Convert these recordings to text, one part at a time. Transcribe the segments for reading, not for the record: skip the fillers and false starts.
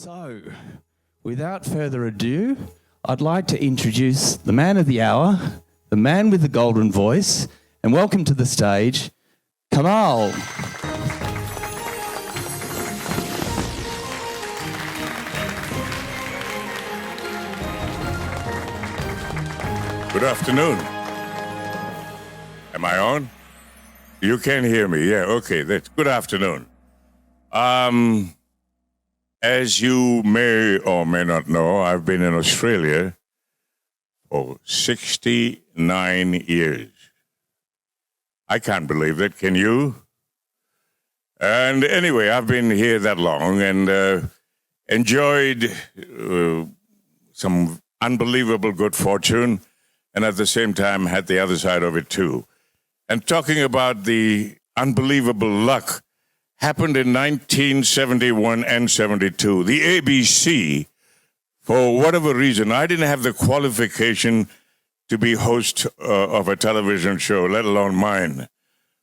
So, without further ado, I'd like to introduce the man of the hour, the man with the golden voice, and welcome to the stage, Kamahl. Good afternoon. Am I on? You can hear me. Yeah, okay. That's good afternoon. As you may or may not know, I've been in Australia for 69 years. I can't believe it. Can you? And anyway, I've been here that long and enjoyed some unbelievable good fortune, and at the same time had the other side of it too. And talking about the unbelievable luck, happened in 1971 and 72. The ABC, for whatever reason, I didn't have the qualification to be host of a television show, let alone mine.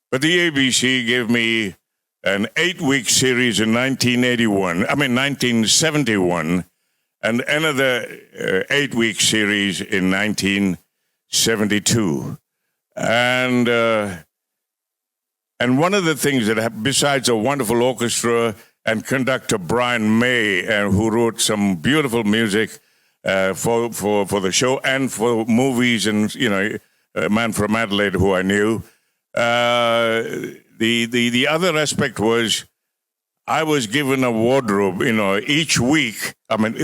But the ABC gave me an 8-week series in 1971, and another 8-week series in 1972. And one of the things that, besides a wonderful orchestra and conductor Brian May, who wrote some beautiful music for the show and for movies, and a man from Adelaide who I knew. The other aspect was I was given a wardrobe. Each week,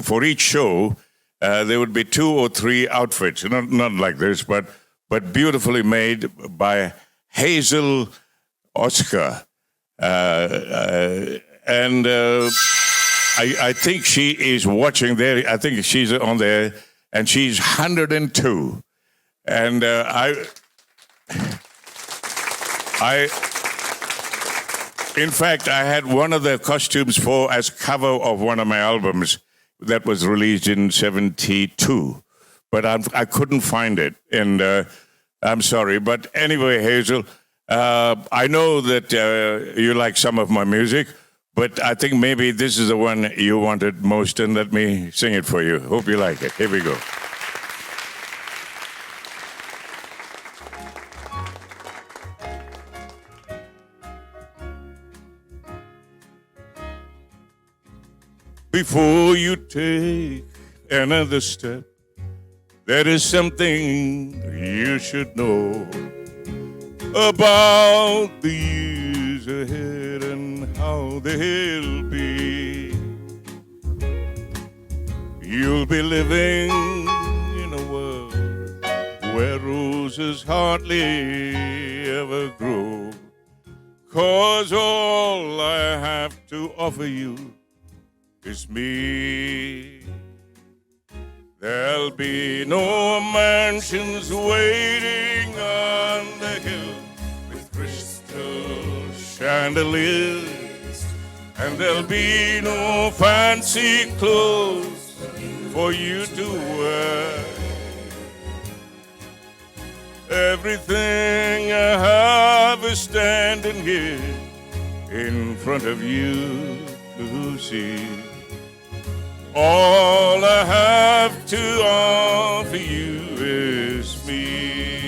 for each show, there would be 2 or 3 outfits, not like this, but beautifully made by Hazel Oscar, and I think she is watching there. I think she's on there, and she's 102. And in fact, I had one of the costumes as cover of one of my albums that was released in 72, but I couldn't find it, and I'm sorry. But anyway, Hazel, I know that you like some of my music, but I think maybe this is the one you wanted most, and let me sing it for you. Hope you like it. Here we go. Before you take another step, there is something you should know about the years ahead and how they'll be. You'll be living in a world where roses hardly ever grow, 'cause all I have to offer you is me. There'll be no mansions waiting on the hill with crystal chandeliers, and there'll be no fancy clothes for you to wear. Everything I have is standing here in front of you to see. All I have to offer you is me.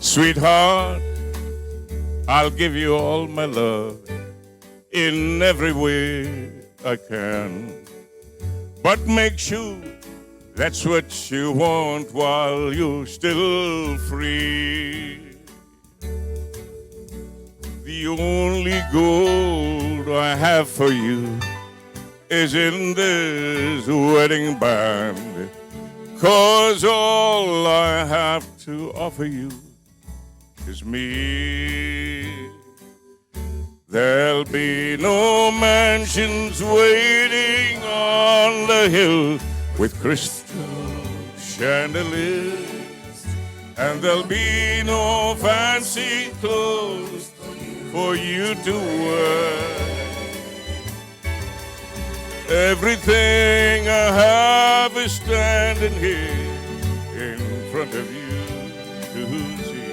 Sweetheart, I'll give you all my love in every way I can, but make sure that's what you want while you're still free. The only gold I have for you is in this wedding band, 'cause all I have to offer you is me. There'll be no mansions waiting on the hill with crystal chandeliers, and there'll be no fancy clothes for you to wear. Everything I have is standing here in front of you to see.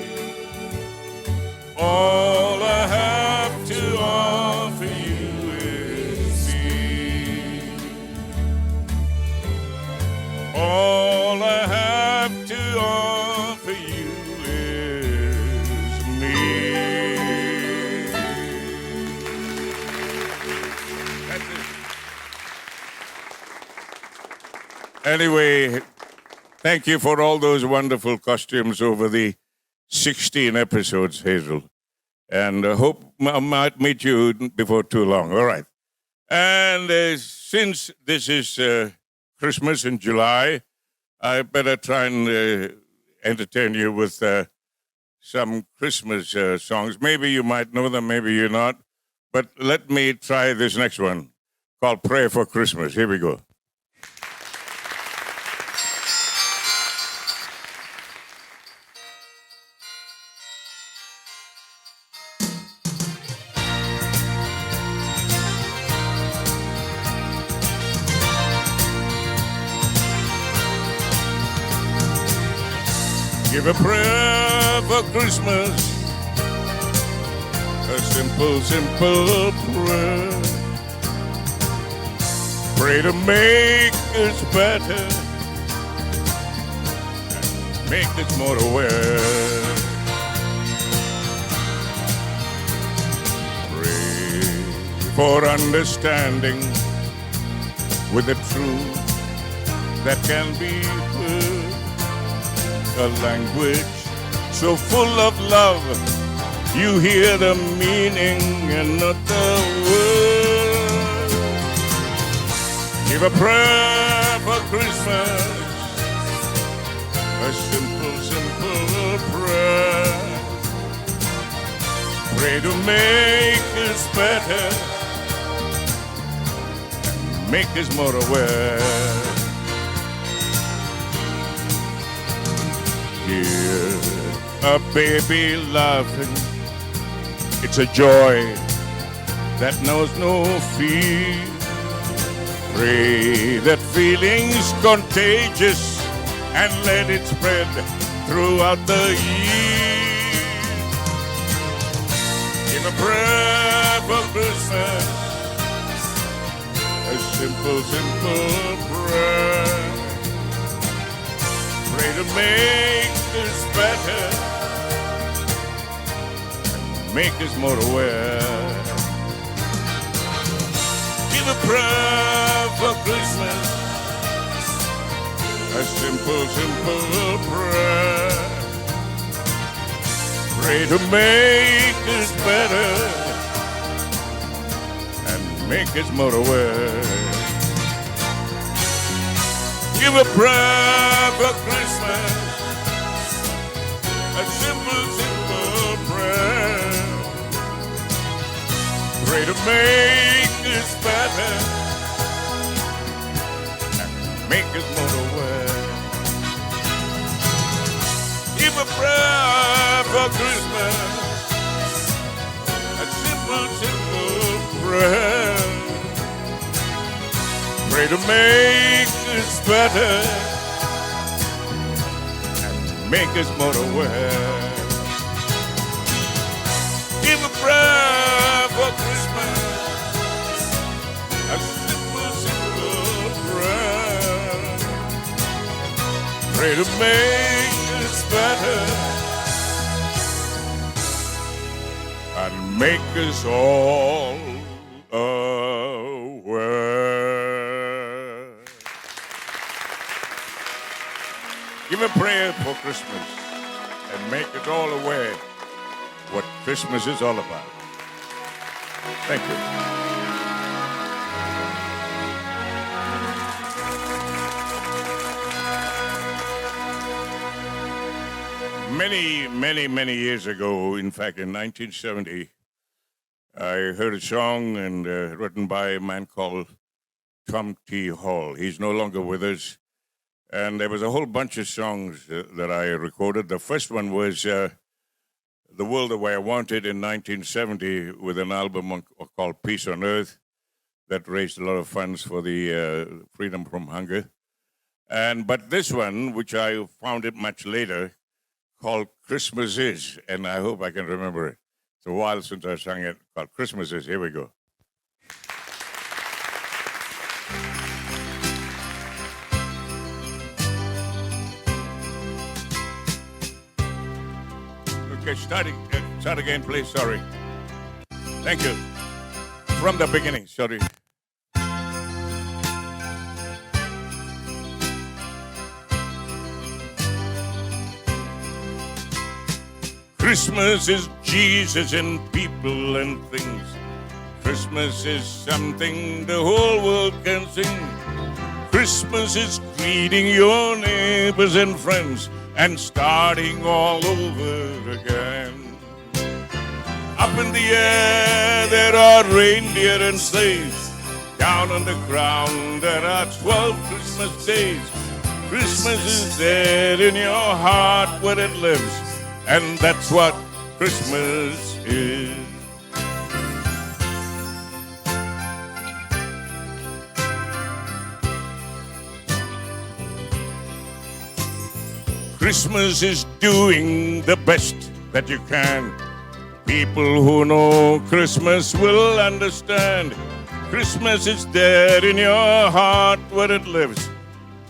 All I have to offer you is me. All I have to offer you is me. That's it. Anyway, thank you for all those wonderful costumes over the 16 episodes, Hazel. And I hope I might meet you before too long. All right. And since this is Christmas in July, I better try and entertain you with some Christmas songs. Maybe you might know them, maybe you're not. But let me try this next one called Pray for Christmas. Here we go. Give a prayer for Christmas, a simple, simple prayer. Pray to make us better, make us more aware. Pray for understanding with the truth that can be heard. A language so full of love, you hear the meaning and not the word. Give a prayer for Christmas, a simple, simple prayer. Pray to make us better, make us more aware. Hear a baby laughing, it's a joy that knows no fear. Pray that feeling's contagious and let it spread throughout the year. Give a prayer for Christmas, a simple, simple prayer. Pray to make us better, make us more aware. Give a prayer for Christmas, a simple, simple prayer. Pray to make us better and make us more aware. Give a prayer for Christmas, a simple, simple prayer. Pray to make us better and make us more aware. Give a prayer for Christmas, a simple, simple prayer. Pray to make us better and make us more aware. Give a prayer for Christmas, a simple, simple prayer. Pray to make us better and make us all aware. Give a prayer for Christmas and make us all aware what Christmas is all about. Thank you. Many years ago, in fact, in 1970, I heard a song and written by a man called Tom T. Hall. He's no longer with us. And there was a whole bunch of songs that I recorded. The first one was The World the Way I Want It in 1970 with an album called Peace on Earth that raised a lot of funds for the Freedom from Hunger. But this one, which I found it much later, called Christmas Is, and I hope I can remember it. It's a while since I sang it, called Christmas Is. Here we go. Okay, start again, please. Sorry. Thank you. From the beginning, sorry. Christmas is Jesus and people and things. Christmas is something the whole world can sing. Christmas is greeting your neighbors and friends and starting all over again. Up in the air there are reindeer and sleighs. Down on the ground there are 12 Christmas days. Christmas is there in your heart where it lives, and that's what Christmas is. Christmas is doing the best that you can. People who know Christmas will understand. Christmas is there in your heart where it lives,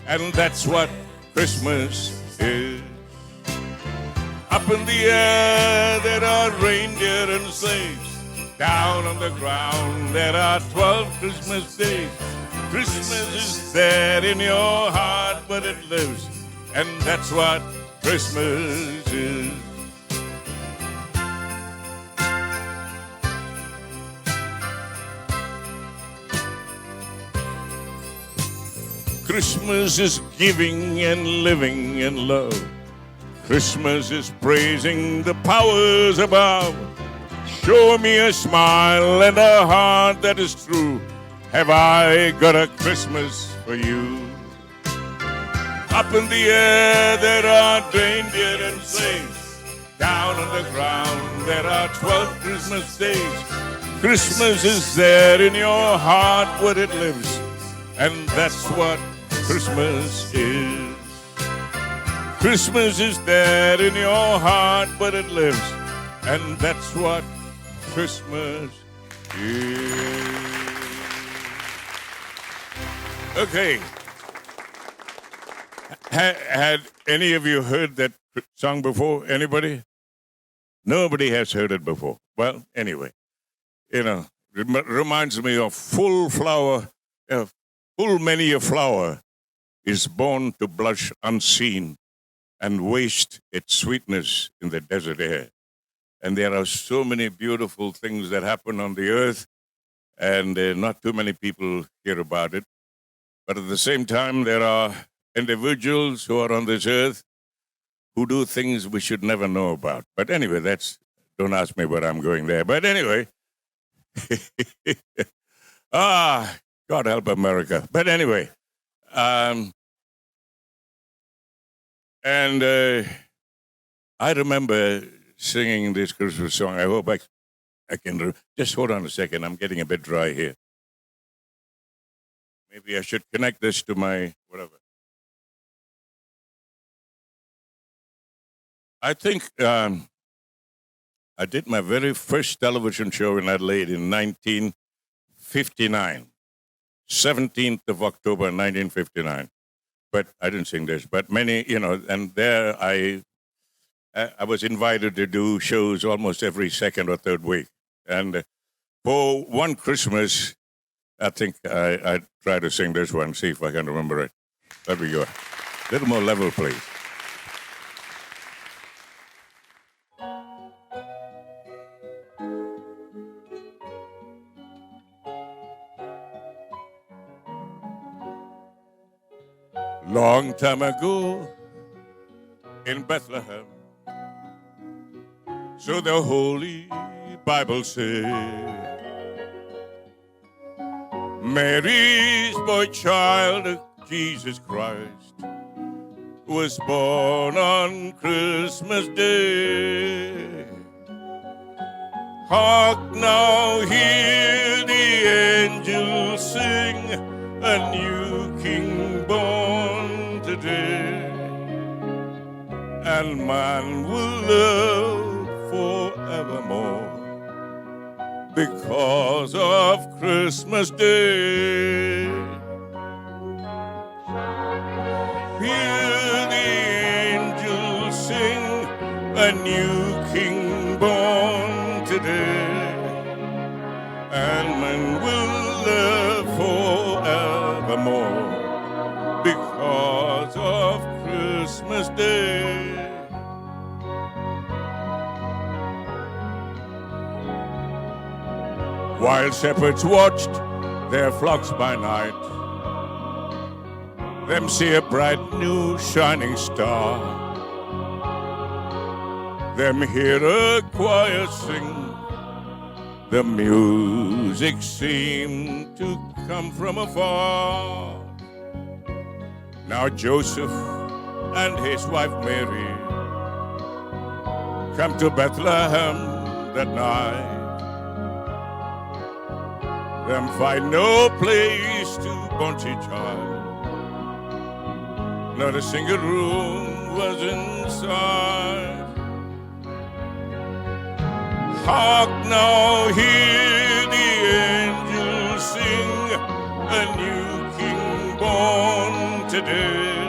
and that's what Christmas is. Up in the air there are reindeer and sleighs. Down on the ground there are 12 Christmas days. Christmas is there in your heart where it lives, and that's what Christmas is. Christmas is giving and living in love. Christmas is praising the powers above. Show me a smile and a heart that is true. Have I got a Christmas for you? Up in the air there are reindeer and sleighs. Down on the ground there are 12 Christmas days. Christmas is there in your heart where it lives, and that's what Christmas is. Christmas is there in your heart where it lives, and that's what Christmas is. Okay. Had any of you heard that song before? Anybody? Nobody has heard it before. Well, anyway, reminds me of full many a flower is born to blush unseen and waste its sweetness in the desert air. And there are so many beautiful things that happen on the earth, and not too many people hear about it. But at the same time, there are individuals who are on this earth who do things we should never know about. But anyway, don't ask me where I'm going there. But anyway, God help America. But anyway, I remember singing this Christmas song. I hope I can. Just hold on a second. I'm getting a bit dry here. Maybe I should connect this to my whatever. I think I did my very first television show in Adelaide in 1959, 17th of October, 1959. But I didn't sing this. But many, and there I was invited to do shows almost every second or third week. And for one Christmas, I think I try to sing this one, see if I can remember it. There we go. A little more level, please. Long time ago in Bethlehem, so the Holy Bible said, Mary's boy child, Jesus Christ, was born on Christmas Day. Hark now, hear the angels sing, a new King born today, and man will live forevermore because of Christmas Day. Hear the angels sing, a new king born today, and man will live forevermore because of Christmas Day. While shepherds watched their flocks by night, them see a bright new shining star, them hear a choir sing, the music seemed to come from afar. Now Joseph and his wife Mary come to Bethlehem that night. Them find no place to bunch each child, not a single room was inside. Hark now, hear the angels sing, a new king born today,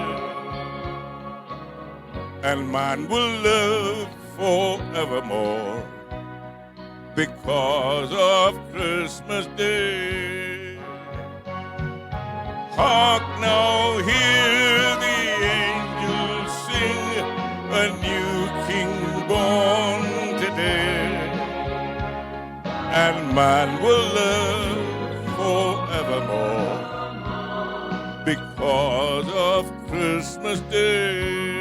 and man will live forevermore because of Christmas Day. Hark now, hear the angels sing, a new king born today, and man will live forevermore because of Christmas Day.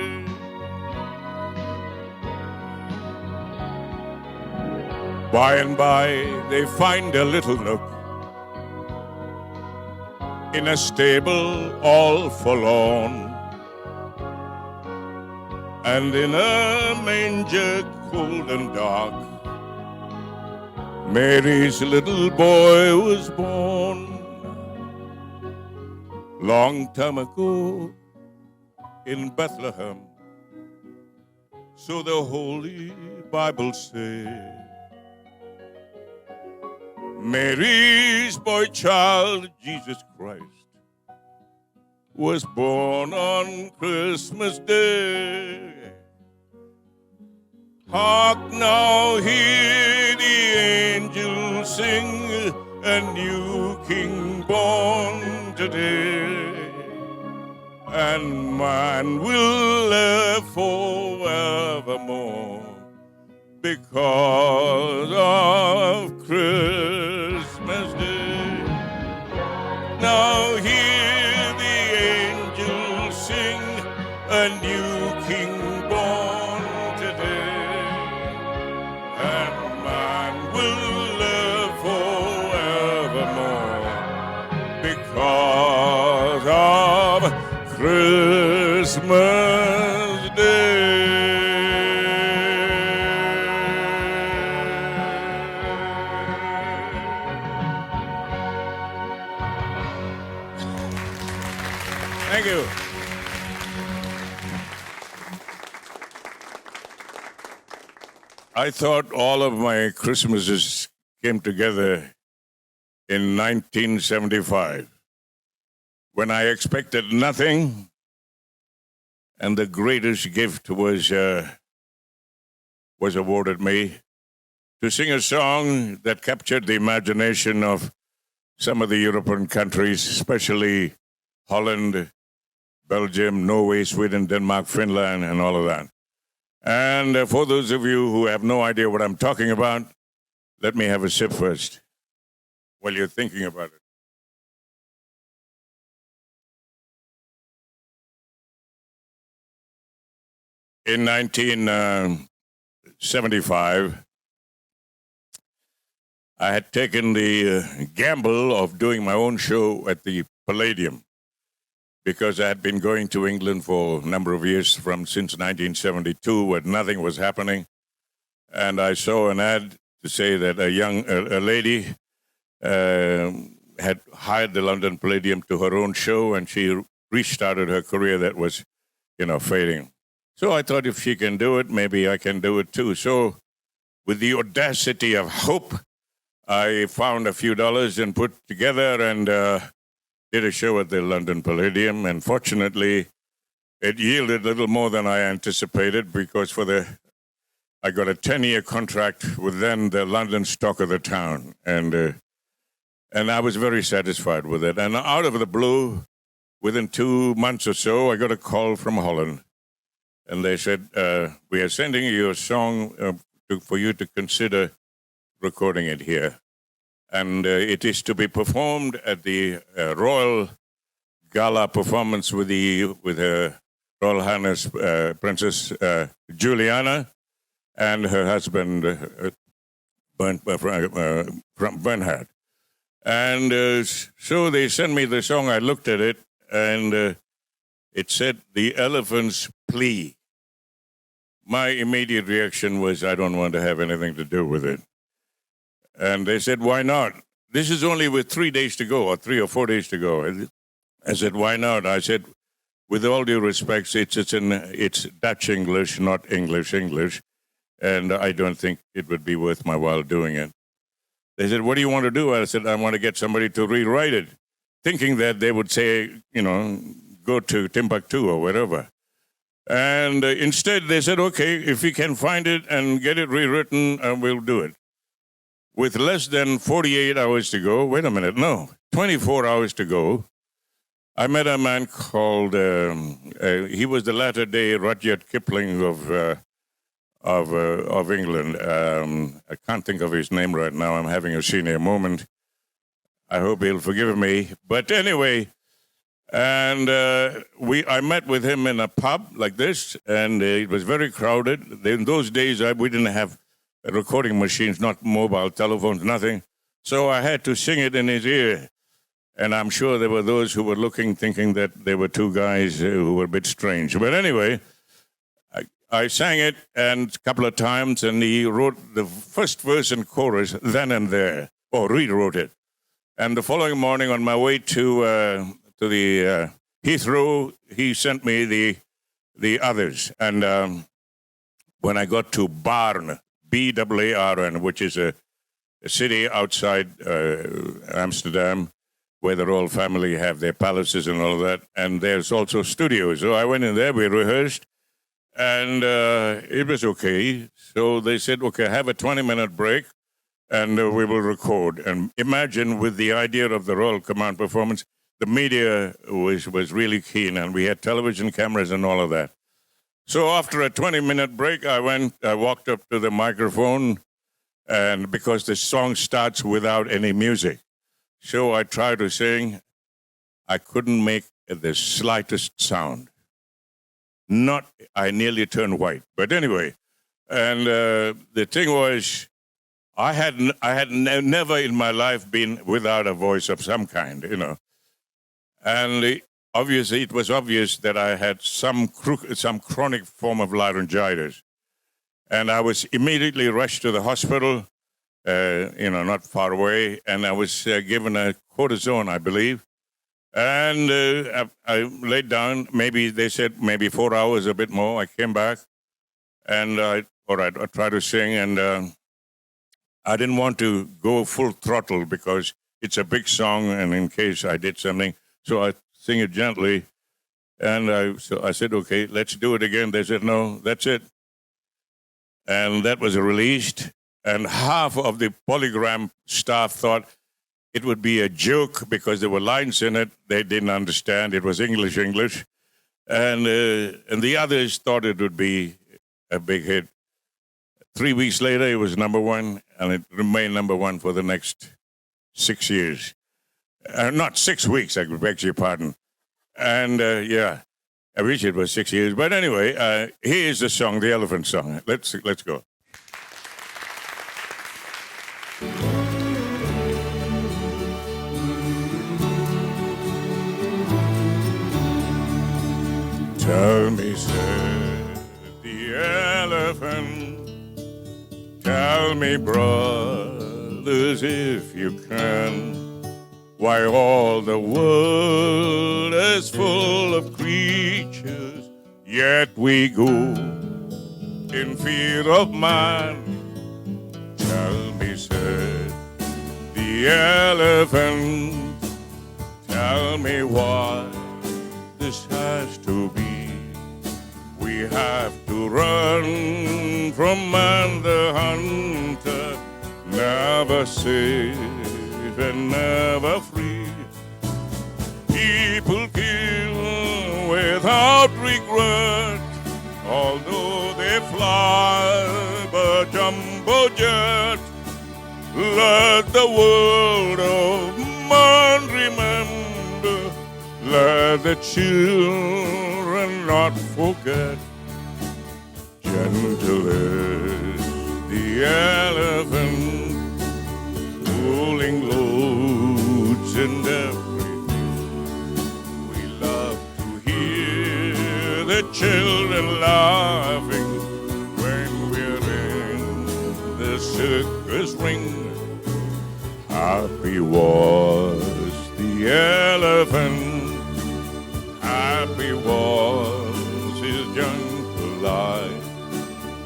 By and by, they find a little nook in a stable all forlorn, and in a manger cold and dark, Mary's little boy was born. Long time ago in Bethlehem, so the Holy Bible says, Mary's boy child, Jesus Christ, was born on Christmas Day. Hark now, hear the angels sing, a new king born today, and man will live forevermore because of Christmas Day. Now hear the angels sing, a new king born today, and man will live forevermore because of Christmas Day. Thank you. I thought all of my Christmases came together in 1975 when I expected nothing, and the greatest gift was awarded me to sing a song that captured the imagination of some of the European countries, especially Holland, Belgium, Norway, Sweden, Denmark, Finland, and all of that. And for those of you who have no idea what I'm talking about, let me have a sip first while you're thinking about it. In 1975, I had taken the gamble of doing my own show at the Palladium, because I had been going to England for a number of years since 1972 when nothing was happening. And I saw an ad to say that a lady had hired the London Palladium to her own show, and she restarted her career that was, fading. So I thought if she can do it, maybe I can do it too. So with the audacity of hope, I found a few dollars and put together and did a show at the London Palladium. And fortunately, it yielded a little more than I anticipated because I got a 10-year contract with then the London Stock of the Town. And I was very satisfied with it. And out of the blue, within 2 months or so, I got a call from Holland. And they said, we are sending you a song for you to consider recording it here. And it is to be performed at the Royal Gala performance with her Royal Highness Princess Juliana and her husband Bernhard. And so they sent me the song. I looked at it, and it said, "The Elephant's Plea." My immediate reaction was, I don't want to have anything to do with it. And they said, why not? This is only with 3 days to go, or 3 or 4 days to go. I said, why not? I said, with all due respect, it's Dutch English, not English, and I don't think it would be worth my while doing it. They said, what do you want to do? I said, I want to get somebody to rewrite it, thinking that they would say, go to Timbuktu or wherever. And instead, they said, okay, if we can find it and get it rewritten, we'll do it. With less than 48 hours to go, 24 hours to go, I met a man called, he was the latter-day Rudyard Kipling of England. I can't think of his name right now. I'm having a senior moment. I hope he'll forgive me. But anyway, and I met with him in a pub like this, and it was very crowded. In those days, we didn't have recording machines, not mobile telephones, nothing. So I had to sing it in his ear. And I'm sure there were those who were looking, thinking that there were two guys who were a bit strange. But anyway, I sang it and a couple of times, and he wrote the first verse and chorus then and there, or rewrote it. And the following morning, on my way to the Heathrow, he sent me the others. And when I got to Baarn, B-A-A-R-N, which is a city outside Amsterdam, where the royal family have their palaces and all that, and there's also studios. So I went in there, we rehearsed, and it was okay. So they said, okay, have a 20-minute break, and we will record. And imagine, with the idea of the Royal Command performance, the media was really keen, and we had television cameras and all of that. So after a 20-minute break, I walked up to the microphone, and because the song starts without any music. So I tried to sing. I couldn't make the slightest sound. I nearly turned white. But anyway, and the thing was, I had never in my life been without a voice of some kind, And obviously, it was obvious that I had some chronic form of laryngitis. And I was immediately rushed to the hospital, not far away, and I was given a cortisone, I believe. And I laid down, they said maybe 4 hours, a bit more. I came back, and I tried to sing, and I didn't want to go full throttle because it's a big song, and in case I did something, so I sing it gently. And so I said, okay, let's do it again. They said, no, that's it. And that was released. And half of the Polygram staff thought it would be a joke because there were lines in it they didn't understand. It was English. And the others thought it would be a big hit. 3 weeks later, it was number one, and it remained number one for the next 6 years. Not 6 weeks, I beg your pardon. And I wish it was 6 years. But anyway, here's the song, the Elephant Song. Let's go. Tell me, said the elephant, tell me, brothers, if you can, Why all the world is full of creatures, yet we go in fear of man. Tell me, said the elephant, tell me why this has to be. We have to run from man the hunter, never safe and never free. People kill without regret, although they fly but jumbo jet. Let the world of man remember, let the children not forget. Gentle is the elephant, pulling loads and everything. We love to hear the children laughing when we're in the circus ring. Happy was the elephant, happy was his gentle life.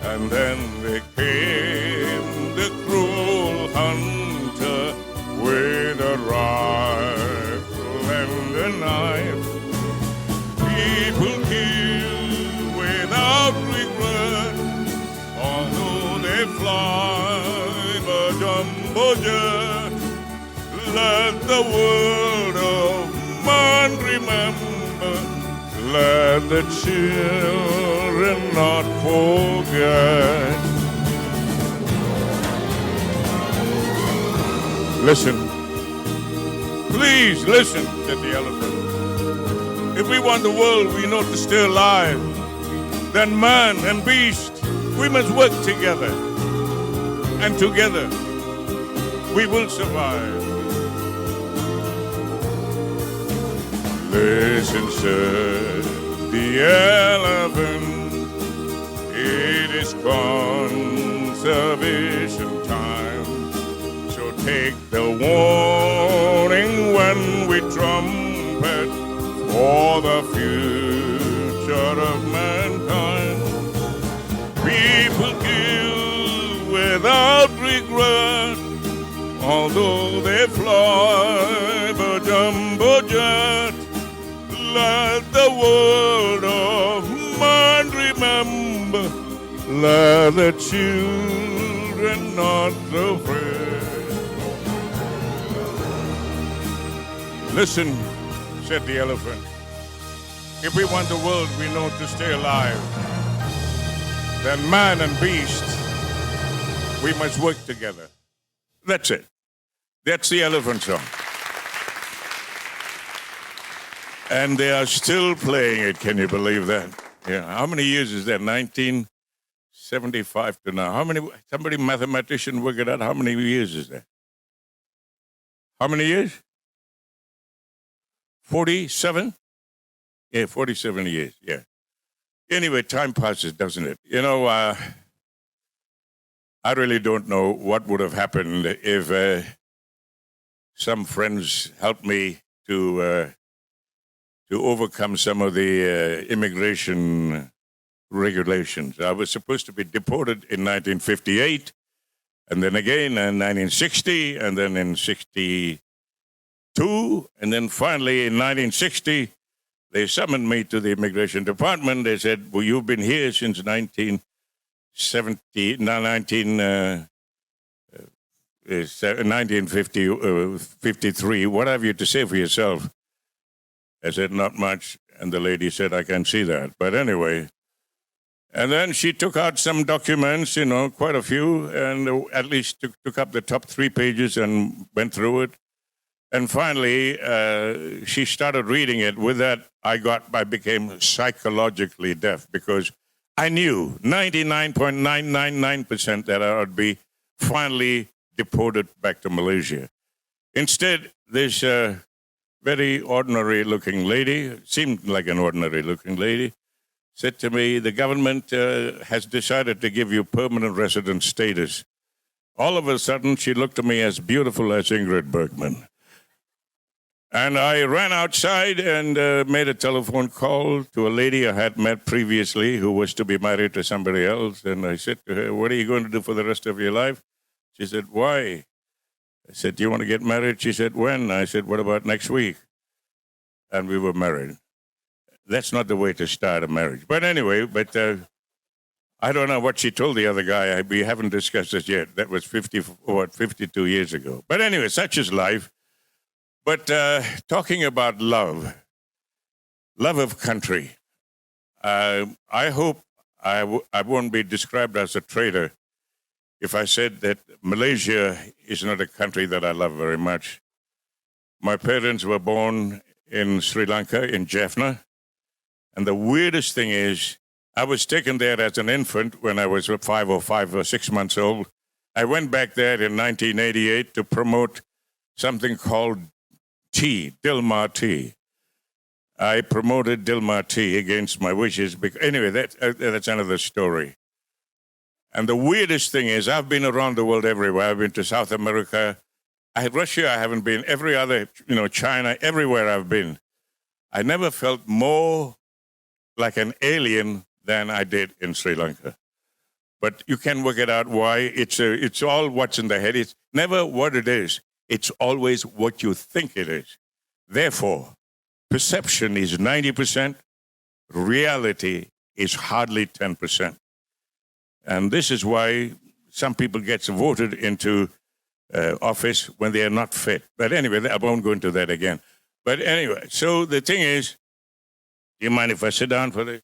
And then there came the cruel hunter with a rifle and a knife. People kill without regret, although they fly but jumbo jet. Let the word of man remember, let the children not forget. Listen, please listen, said the elephant. If we want the world we know to stay alive, then man and beast, we must work together. And together we will survive. Listen, sir, the elephant, it is conservation time. So take the warning when we trumpet for the future of mankind. People kill without regret, although they fly but jumbo jet. Let the word of man remember, let the children not afraid. Listen, said the elephant, if we want the world we know to stay alive, then man and beast, we must work together. That's it. That's the elephant song. And they are still playing it. Can you believe that? Yeah. How many years is that? 1975 to now. How many? Somebody mathematician work it out. How many years is that? How many years? 47? Yeah, 47 years. Yeah. Anyway, time passes, doesn't it? You know, I really don't know what would have happened if some friends helped me to overcome some of the immigration regulations. I was supposed to be deported in 1958, and then again in 1960, and then in 62, and then finally in 1960, they summoned me to the immigration department. They said, well, you've been here since 1953. What have you to say for yourself? I said, not much. And the lady said, I can see that. But anyway, and then she took out some documents, you know, quite a few, and at least took up the top 3 pages and went through it. And finally, she started reading it. With that, I became psychologically deaf because I knew 99.999% that I would be finally deported back to Malaysia. Instead, this very ordinary-looking lady, seemed like an ordinary-looking lady, said to me, the government has decided to give you permanent resident status. All of a sudden, she looked at me as beautiful as Ingrid Bergman. And I ran outside and made a telephone call to a lady I had met previously who was to be married to somebody else. And I said to her, "What are you going to do for the rest of your life?" She said, "Why?" I said, "Do you want to get married?" She said, "When?" I said, "What about next week?" And we were married. That's not the way to start a marriage. But anyway, I don't know what she told the other guy. We haven't discussed this yet. That was 52 years ago. But anyway, such is life. But talking about love of country, I hope I won't be described as a traitor if I said that Malaysia is not a country that I love very much. My parents were born in Sri Lanka, in Jaffna. And the weirdest thing is, I was taken there as an infant when I was 5 or 6 months old. I went back there in 1988 to promote something called tea, Dilmah tea. I promoted Dilmah tea against my wishes. Anyway, that's another story. And the weirdest thing is, I've been around the world everywhere. I've been to South America. Russia, I haven't been. Every other, China, everywhere I've been. I never felt more like an alien than I did in Sri Lanka. But you can work it out why. It's all what's in the head. It's never what it is. It's always what you think it is. Therefore, perception is 90%. Reality is hardly 10%. And this is why some people get voted into office when they are not fit. But anyway, I won't go into that again. But anyway, so the thing is, do you mind if I sit down for this?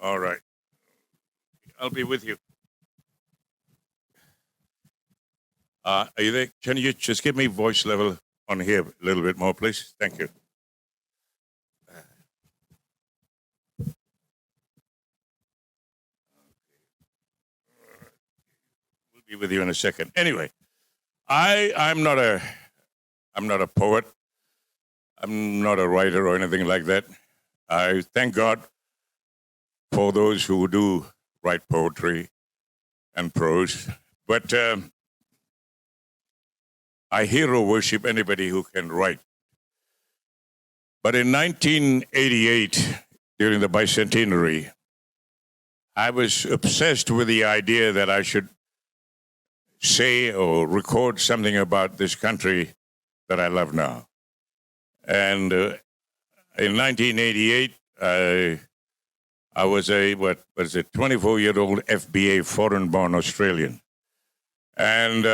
All right. I'll be with you. Are you there? Can you just give me voice level on here a little bit more, please? Thank you. We'll be with you in a second. Anyway, I'm not a poet. I'm not a writer or anything like that. I thank God for those who do write poetry and prose. But I hero worship anybody who can write. But in 1988, during the bicentenary, I was obsessed with the idea that I should say or record something about this country that I love now. And in 1988, I was a 24-year-old FBA, foreign-born Australian. And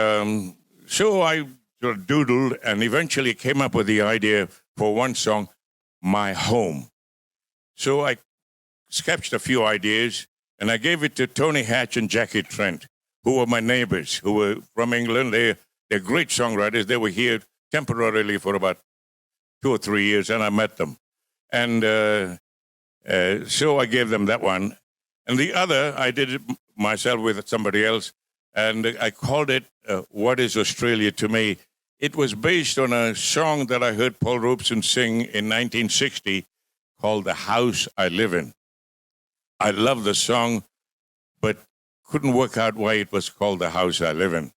so I sort of doodled and eventually came up with the idea for one song, My Home. So I sketched a few ideas, and I gave it to Tony Hatch and Jackie Trent, who were my neighbors, who were from England. They're great songwriters. They were here temporarily for about 2 or 3 years, and I met them. And so I gave them that one. And the other, I did it myself with somebody else, and I called it What is Australia to Me? It was based on a song that I heard Paul Robeson sing in 1960 called The House I Live In. I love the song, but couldn't work out why it was called The House I Live In.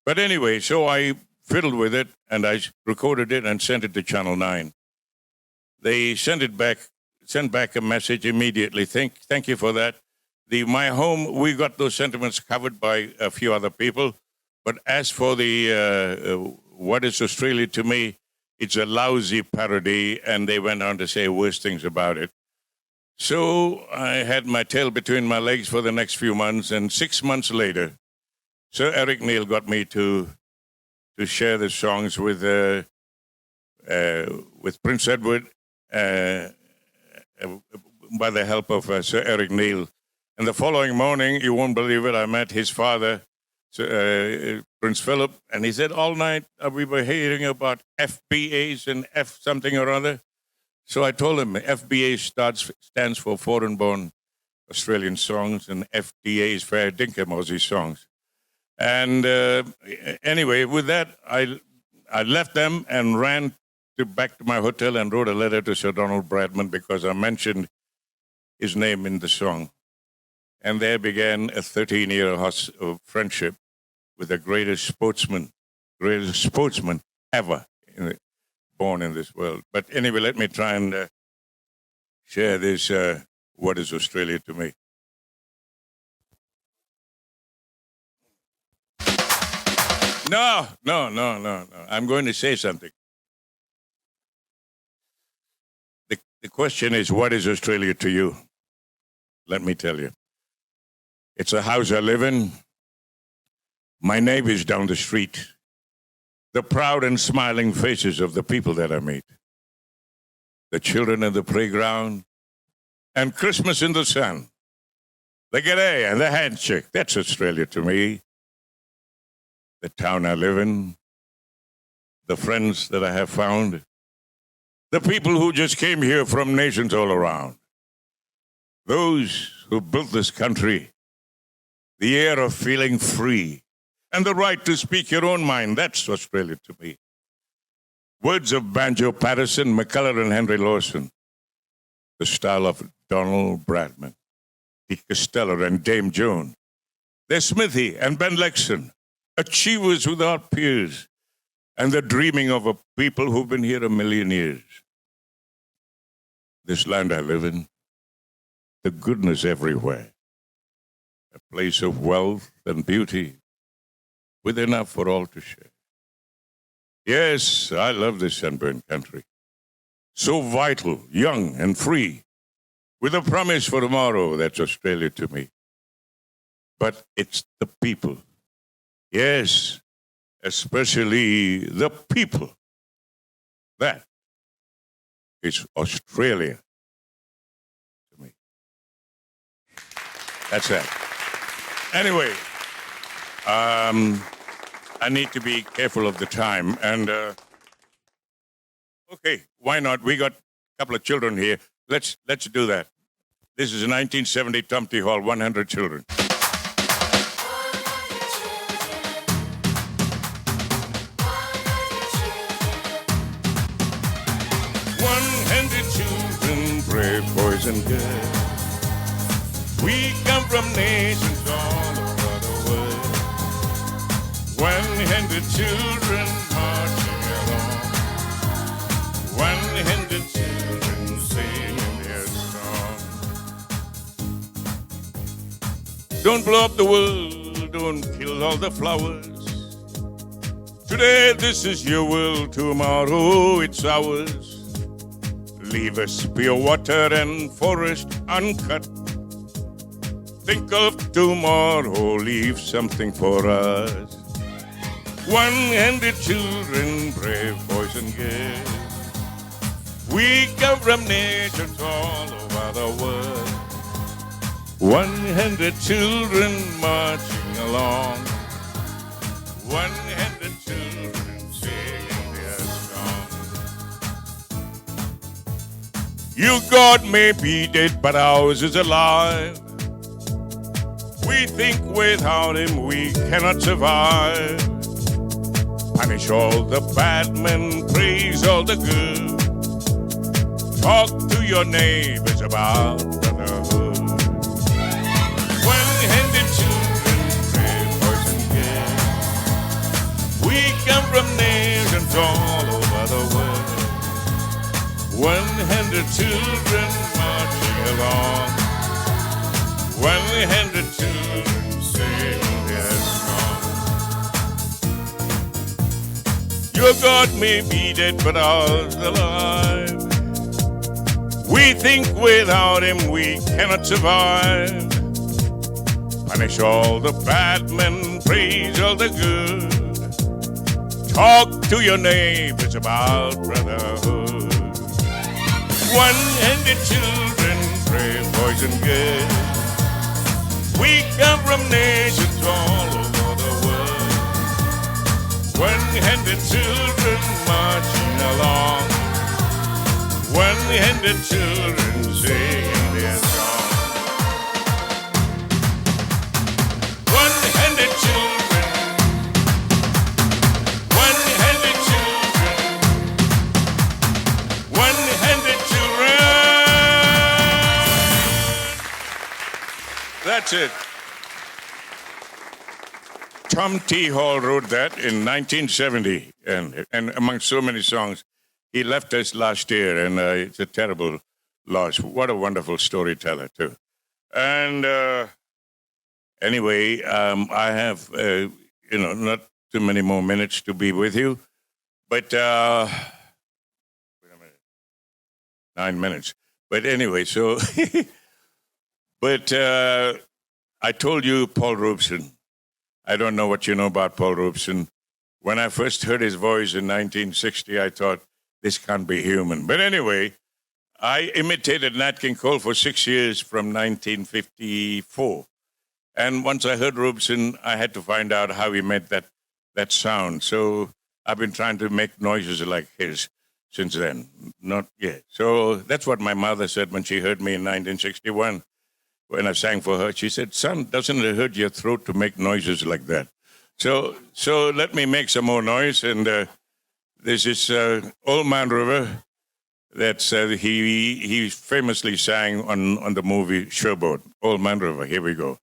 But anyway, so I fiddled with it, and I recorded it and sent it to Channel 9. They sent back a message immediately. Thank you for that. My Home, we got those sentiments covered by a few other people. But as for the What is Australia to Me, it's a lousy parody, and they went on to say worse things about it. So I had my tail between my legs for the next few months, and 6 months later, Sir Eric Neil got me to share the songs with Prince Edward by the help of Sir Eric Neil. And the following morning, you won't believe it, I met his father, Prince Philip, and he said all night we were hearing about FBAs and F something or other. So I told him FBA stands for Foreign-Born Australian Songs, and FDA is Fair Dinkum Aussie Songs. And anyway, with that, I left them and ran back to my hotel and wrote a letter to Sir Donald Bradman because I mentioned his name in the song. And there began a 13-year friendship with the greatest sportsman ever born in this world. But anyway, let me try and share this, what is Australia to me. No. I'm going to say something. The question is, what is Australia to you? Let me tell you. It's a house I live in. My neighbors down the street. The proud and smiling faces of the people that I meet. The children in the playground. And Christmas in the sun. The g'day and the handshake. That's Australia to me. The town I live in. The friends that I have found. The people who just came here from nations all around. Those who built this country. The air of feeling free. And the right to speak your own mind. That's Australia to me. Words of Banjo Patterson, McCullough and Henry Lawson. The style of Donald Bradman, Pete Costello and Dame Joan. There's Smithy and Ben Lexon. Achievers without peers. And the dreaming of a people who've been here a million years. This land I live in. The goodness everywhere. A place of wealth and beauty. With enough for all to share. Yes, I love this sunburned country. So vital, young and free. With a promise for tomorrow, that's Australia to me. But it's the people. Yes, especially the people. That is Australia to me. That's that. Anyway, I need to be careful of the time. And, okay, why not? We got a couple of children here. Let's do that. This is a 1970 Tumty Hall, 100 children. 100 children, brave boys and girls. We come from nations all over the world. 100 children marching along. 100 children singing their song. Don't blow up the world, don't kill all the flowers. Today this is your world, tomorrow it's ours. Leave us pure water and forest uncut. Think of tomorrow, leave something for us. 100 children, brave boys and girls. We come from nations all over the world. 100 children marching along. 100 children singing their song. Your God may be dead, but ours is alive. We think without him we cannot survive. Punish all the bad men, praise all the good. Talk to your neighbors about brotherhood. 100 children, brave boys and girls. We come from nations all over the world. 100 children marching along. 100 children sing their song. Your God may be dead, but ours alive. We think without him we cannot survive. Punish all the bad men, praise all the good. Talk to your neighbors about brotherhood. 100 children, brave boys and girls. We come from nations all over the world. 100 children marching along. 100 children singing their song. 100 children. 100 children. 100 children. That's it. Tom T. Hall wrote that in 1970, and among so many songs. He left us last year, and it's a terrible loss. What a wonderful storyteller, too. And anyway, I have, not too many more minutes to be with you, but wait a minute, 9 minutes. But anyway, so, but I told you Paul Robeson. I don't know what you know about Paul Robeson. When I first heard his voice in 1960, I thought, this can't be human. But anyway, I imitated Nat King Cole for 6 years from 1954. And once I heard Robeson, I had to find out how he made that sound. So I've been trying to make noises like his since then. Not yet. So that's what my mother said when she heard me in 1961. When I sang for her, she said, son, doesn't it hurt your throat to make noises like that? So let me make some more noise. And this is Old Man River that he famously sang on the movie Showboat. Old Man River, here we go.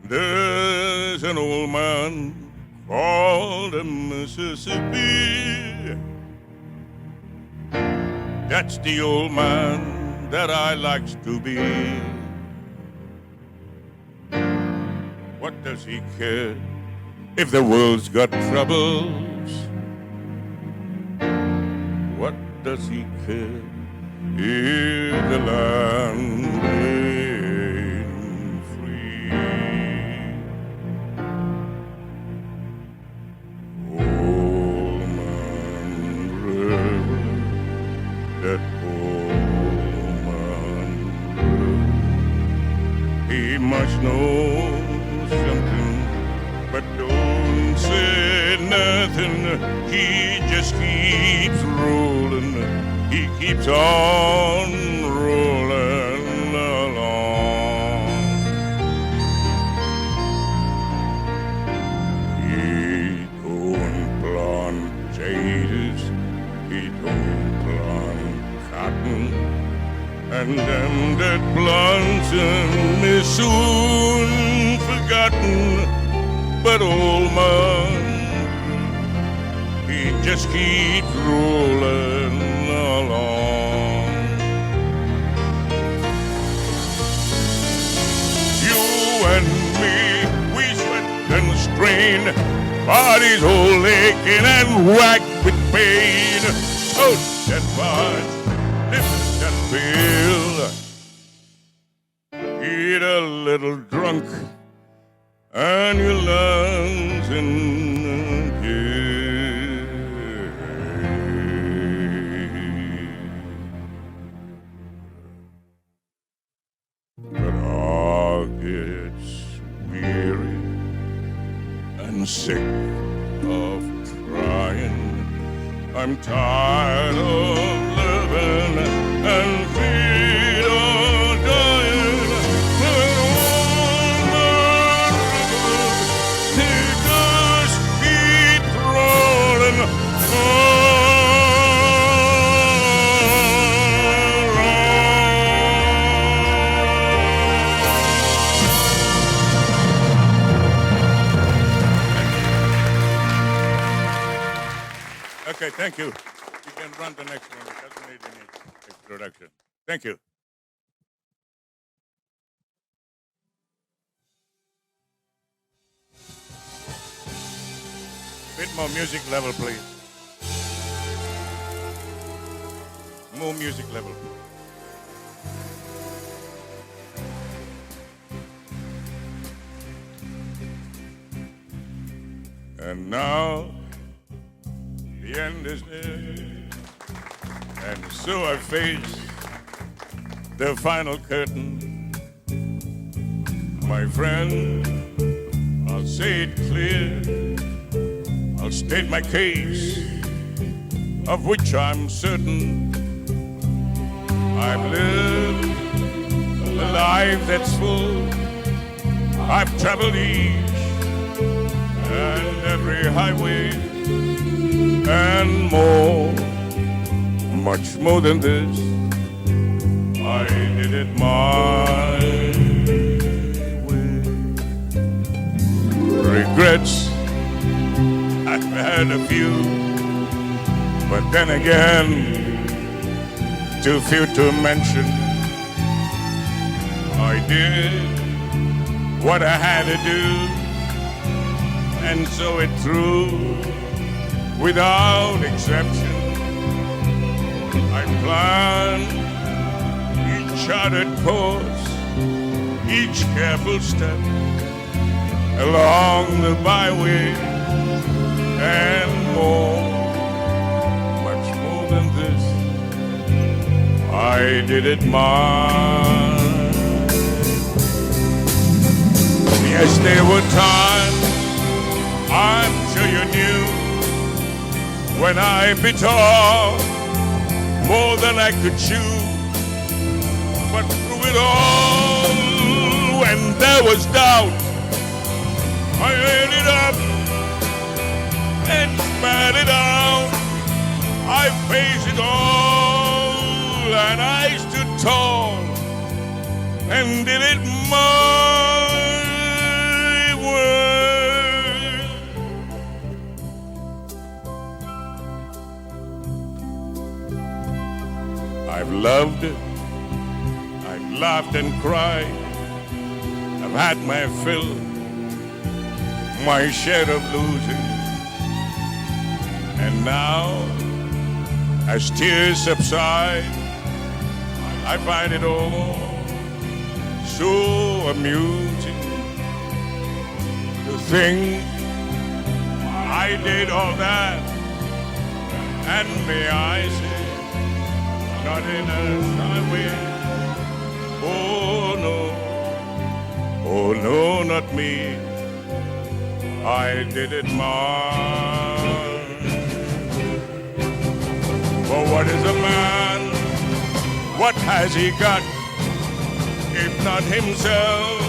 There's an old man called the Mississippi. That's the old man that I likes to be. What does he care if the world's got troubles? What does he care if the land ain't free? Old Man River, that old man River, he must know something, but don't say nothing. He just keeps rolling. He keeps on rolling along. He don't plant potatoes. He don't plant cotton. And them that plants them is soon forgotten. But old man, he just keeps rolling along. You and me, we sweat and strain, bodies all aching and whacked with pain. Toast that march, lift that bill, get a little drunk, and your lungs in but I get weary and sick of trying. I'm tired of living and feet are dying. But old man River, he just keeps rolling on. Okay, thank you. You can run the next one. It doesn't need any introduction. Thank you. Bit more music level, please. More music level. And now the end is near, and so I face the final curtain. My friend, I'll say it clear, I'll state my case, of which I'm certain. I've lived a life that's full. I've traveled each and every highway and more, much more than this. I did it my way. Regrets, I've had a few, but then again, too few to mention. I did what I had to do, and saw it through without exception. I planned each charted course, each careful step along the byway, and more, much more than this. I did it mine. Yes, there were times, I'm sure you knew, when I bit off more than I could chew. But through it all, when there was doubt, I ate it up and spat it out. I faced it all, and I stood tall and did it my way. I've loved, I've laughed and cried. I've had my fill, my share of losing. And now, as tears subside, I find it all so amusing to think I did all that, and may I say, not in a highway. Oh no, not me. I did it mine. For what is a man? What has he got? If not himself,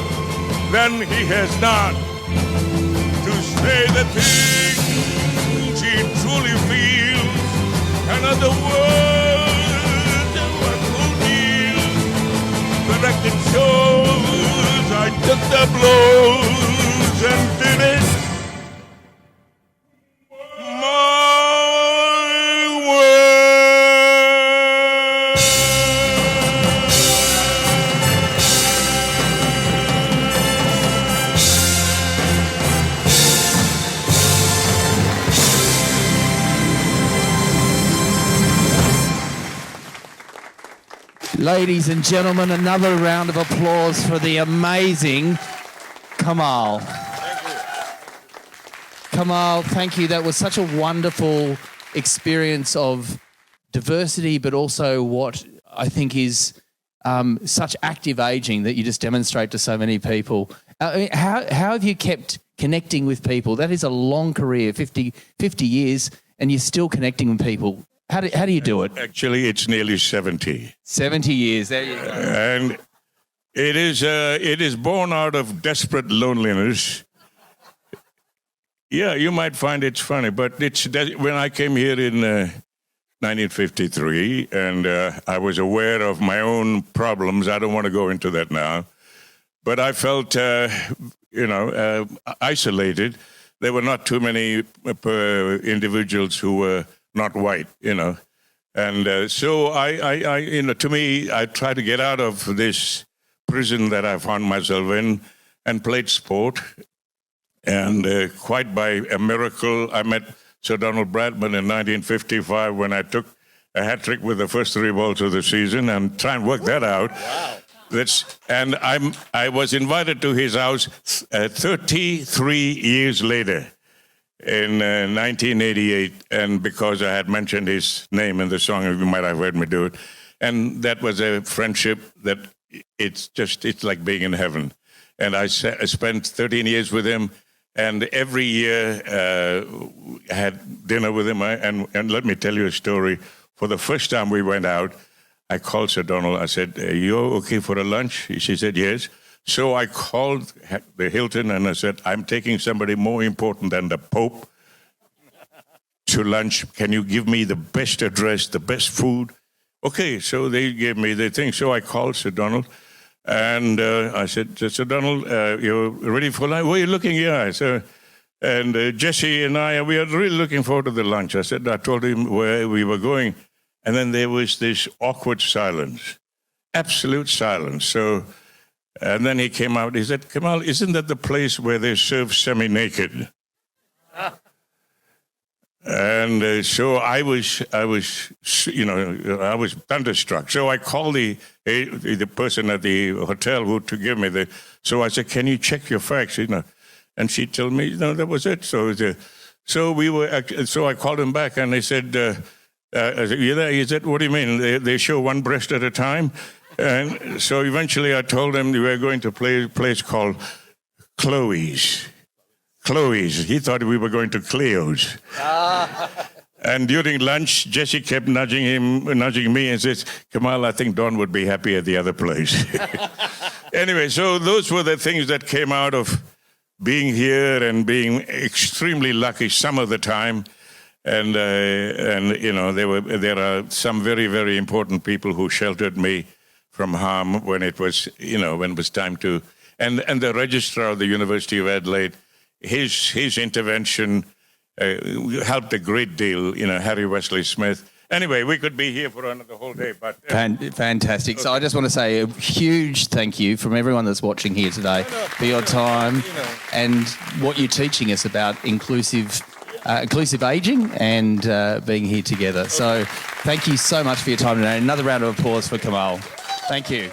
then he has not to say the things he truly feels, and other words what will deal. The record shows I took the blows and did it Ladies and gentlemen, another round of applause for the amazing Kamahl. Kamahl, thank you. That was such a wonderful experience of diversity, but also what I think is such active aging that you just demonstrate to so many people. I mean, how have you kept connecting with people? That is a long career, 50 years, and you're still connecting with people. How do you do it? Actually, it's nearly 70. 70 years, there you go. And it is born out of desperate loneliness. Yeah, you might find it's funny, but when I came here in 1953, and I was aware of my own problems. I don't want to go into that now. But I felt, isolated. There were not too many individuals who were not white, And so to me, I tried to get out of this prison that I found myself in and played sport. And quite by a miracle, I met Sir Donald Bradman in 1955 when I took a hat trick with the first 3 balls of the season, and try and work that out. Wow. And I was invited to his house 33 years later. In 1988, and because I had mentioned his name in the song, you might have heard me do it, and that was a friendship that it's like being in heaven. And I spent 13 years with him, and every year I had dinner with him. And let me tell you a story. For the first time we went out, I called Sir Donald. I said, "Are you okay for a lunch?" She said, "Yes." So I called the Hilton and I said, "I'm taking somebody more important than the Pope to lunch. Can you give me the best address, the best food?" Okay, so they gave me the thing. So I called Sir Donald and I said, "Sir Donald, you're ready for lunch? Where are you looking here?" I said, and Jesse and we are really looking forward to the lunch. I told him where we were going. And then there was this awkward silence, absolute silence. So, and then he came out, he said, "Kamahl, isn't that the place where they serve semi-naked?" And so I was thunderstruck. So I called the person at the hotel who to give me so I said, "Can you check your facts?" And she told me, "No, that was it." So I called him back and they said, I said, "You there?" He said, "What do you mean? They show one breast at a time?" And so eventually I told him we were going to a place called Chloe's. Chloe's. He thought we were going to Cleo's. And during lunch, Jesse kept nudging me and says, "Kamahl, I think Don would be happy at the other place." Anyway, so those were the things that came out of being here and being extremely lucky some of the time. And there are some very, very important people who sheltered me from harm when it was time to. And the registrar of the University of Adelaide, his intervention helped a great deal. Harry Wesley Smith. Anyway, we could be here for another whole day, but fantastic. Okay. So I just want to say a huge thank you from everyone that's watching here today for your time and what you're teaching us about inclusive aging and being here together. So thank you so much for your time today. Another round of applause for Kamahl. Thank you.